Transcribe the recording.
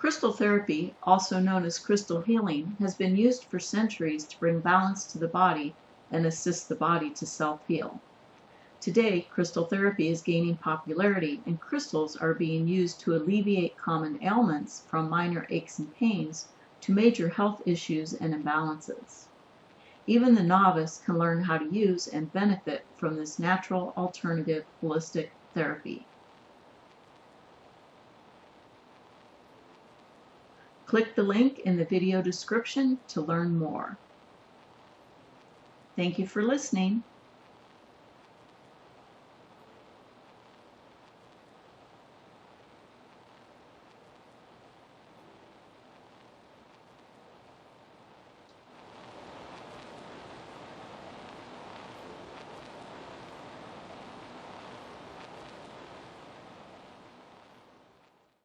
Crystal therapy, also known as crystal healing, has been used for centuries to bring balance to the body and assist the body to self-heal. Today, crystal therapy is gaining popularity, and crystals are being used to alleviate common ailments from minor aches and pains to major health issues and imbalances. Even the novice can learn how to use and benefit from this natural alternative holistic therapy. Click the link in the video description to learn more. Thank you for listening.